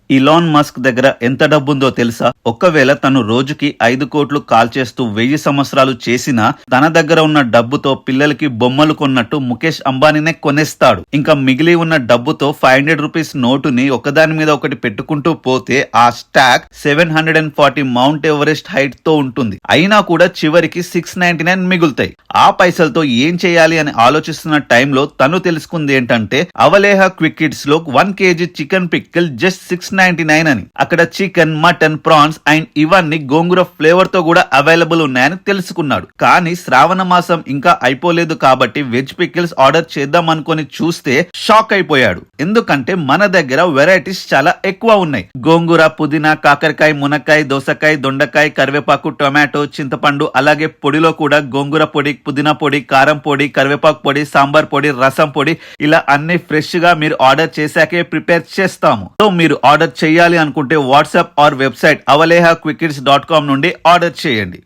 Elon Musk దగ్గర ఎంత డబ్బుందో తెలుసా? ఒకవేళ తను రోజుకి 5 కోట్లు కాల్చేస్తూ 1000 సంవత్సరాలు చేసినా తన దగ్గర ఉన్న డబ్బుతో పిల్లలకి బొమ్మలు కొన్నట్టు ముఖేష్ అంబానీనే కొనేస్తాడు. ఇంకా మిగిలి ఉన్న డబ్బుతో 500 రూపీస్ నోటుని ఒకదాని మీద ఒకటి పెట్టుకుంటూ పోతే ఆ స్టాక్ 740 మౌంట్ ఎవరెస్ట్ హైట్ తో ఉంటుంది. అయినా కూడా చివరికి 699 మిగులుతాయి. ఆ పైసలతో ఏం చేయాలి అని ఆలోచిస్తున్న టైంలో తను తెలుసుకుంది ఏంటంటే అవలేహ క్విక్ కిడ్స్ లో 1 kg చికెన్ పిక్కల్ జస్ట్ 699 అని. అక్కడ చికెన్, మటన్, ప్రాన్స్ అండ్ ఇవన్నీ గోంగూర ఫ్లేవర్ తో కూడా అవైలబుల్ ఉన్నాయని తెలుసుకున్నాడు. కానీ శ్రావణ మాసం ఇంకా అయిపోలేదు కాబట్టి వెజ్ పికిల్స్ ఆర్డర్ చేద్దాం అనుకుని చూస్తే షాక్ అయిపోయాడు. ఎందుకంటే మన దగ్గర వెరైటీస్ చాలా ఎక్కువ ఉన్నాయి. గోంగూర, పుదీనా, కాకరకాయ, మునక్కాయ, దోసకాయ, దొండకాయ, కరివేపాకు, టొమాటో, చింతపండు, అలాగే పొడిలో కూడా గోంగూర పొడి, పుదీనా పొడి, కారం పొడి, కరివేపాకు పొడి, సాంబార్ పొడి, రసం పొడి, ఇలా అన్ని ఫ్రెష్ గా మీరు ఆర్డర్ చేశాకే ప్రిపేర్ చేస్తాము. సో మీరు ఆర్డర్ చేయాలి అనుకుంటే వాట్సాప్ ఆర్ వెబ్సైట్ avalehaquickkids.com నుండి ఆర్డర్ చేయండి.